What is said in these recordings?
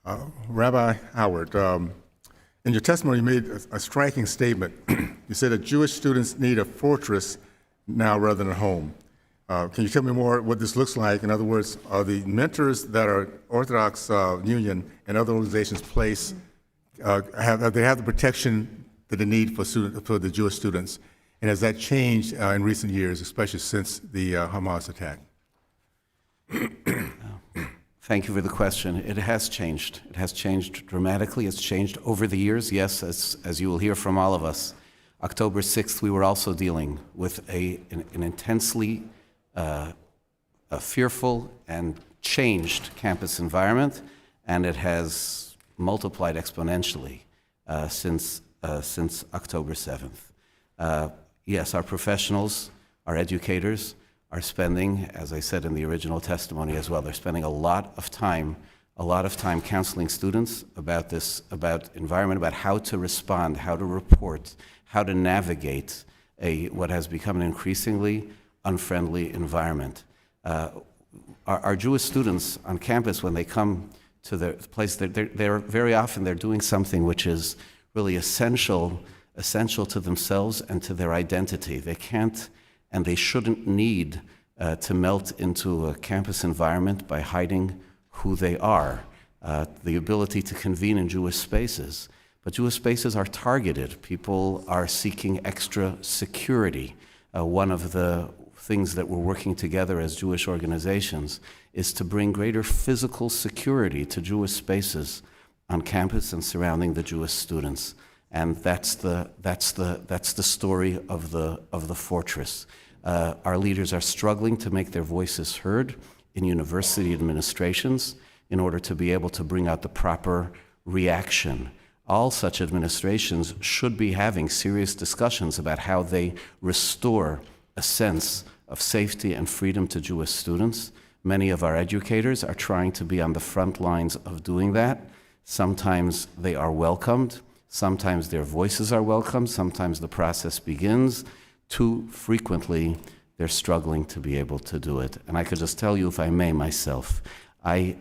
Rabbi Howard, in your testimony, you made a striking statement. You said that Jewish students need a fortress now rather than a home. Can you tell me more what this looks like? In other words, are the mentors that are Orthodox Union and other organizations place, they have the protection that they need for the Jewish students? And has that changed in recent years, especially since the Hamas attack? Thank you for the question. It has changed. It has changed dramatically. It's changed over the years, yes, as you will hear from all of us. October 6th, we were also dealing with an intensely a fearful and changed campus environment, and it has multiplied exponentially since October 7th. Yes, our professionals, our educators are spending, as I said in the original testimony as well, they're spending a lot of time counseling students about environment, about how to respond, how to report, how to navigate what has become an increasingly unfriendly environment. Our Jewish students on campus, when they come to the place, they're very often they're doing something which is really essential to themselves and to their identity. They can't and they shouldn't need to melt into a campus environment by hiding who they are. The ability to convene in Jewish spaces. But Jewish spaces are targeted. People are seeking extra security. One of the things that we're working together as Jewish organizations is to bring greater physical security to Jewish spaces on campus and surrounding the Jewish students. And that's the story of the fortress. Our leaders are struggling to make their voices heard in university administrations in order to be able to bring out the proper reaction. All such administrations should be having serious discussions about how they restore a sense of safety and freedom to Jewish students. Many of our educators are trying to be on the front lines of doing that. Sometimes they are welcomed. Sometimes their voices are welcomed. Sometimes the process begins. Too frequently, they're struggling to be able to do it. And I could just tell you, if I may, myself, I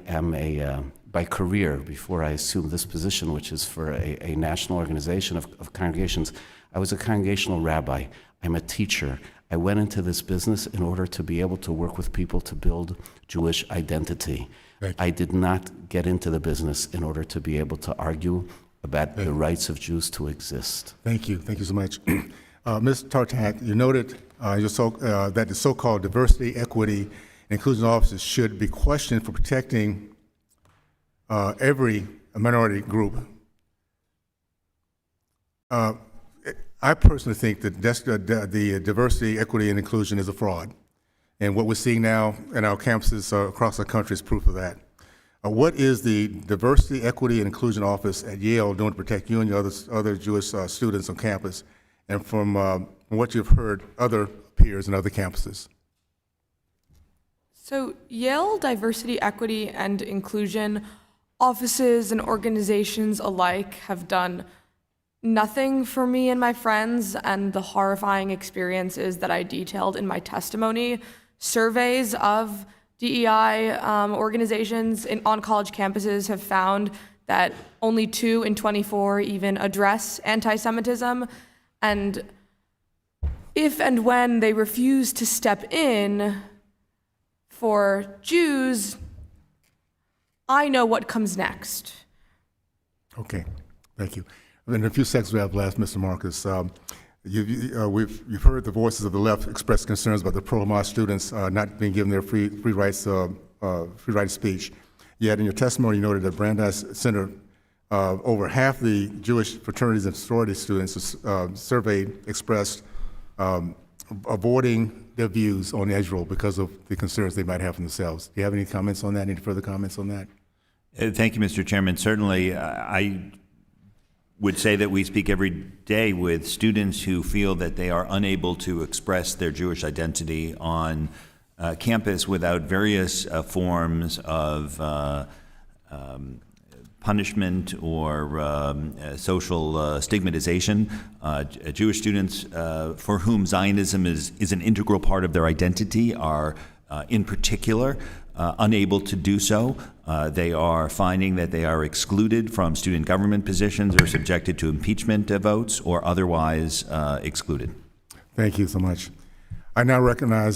am by career, before I assumed this position, which is for a national organization of congregations, I was a congregational rabbi. I'm a teacher. I went into this business in order to be able to work with people to build Jewish identity. I did not get into the business in order to be able to argue about the rights of Jews to exist. Thank you. Thank you so much. Ms. Tartak, you noted that the so-called diversity, equity, and inclusion offices should be questioned for protecting every minority group. I personally think that the diversity, equity, and inclusion is a fraud. And what we're seeing now in our campuses across the country is proof of that. What is the Diversity, Equity, and Inclusion Office at Yale doing to protect you and your other Jewish students on campus? And from what you've heard, other peers and other campuses? So Yale Diversity, Equity, and Inclusion offices and organizations alike have done nothing for me and my friends, and the horrifying experiences that I detailed in my testimony. Surveys of DEI organizations on college campuses have found that only 2 in 24 even address anti-Semitism. And if and when they refuse to step in for Jews, I know what comes next. Okay, thank you. In a few seconds we have left, Mr. Marcus. You've heard the voices of the left express concerns about the pro-Hamas students not being given their free right of speech. Yet in your testimony, you noted that Brandeis Center, over half the Jewish fraternities and sorority students surveyed expressed avoiding their views on Israel because of the concerns they might have for themselves. Do you have any comments on that? Any further comments on that? Thank you, Mr. Chairman. Certainly, I would say that we speak every day with students who feel that they are unable to express their Jewish identity on campus without various forms of punishment or social stigmatization. Jewish students for whom Zionism is an integral part of their identity are in particular unable to do so. They are finding that they are excluded from student government positions or subjected to impeachment votes or otherwise excluded. Thank you so much. I now recognize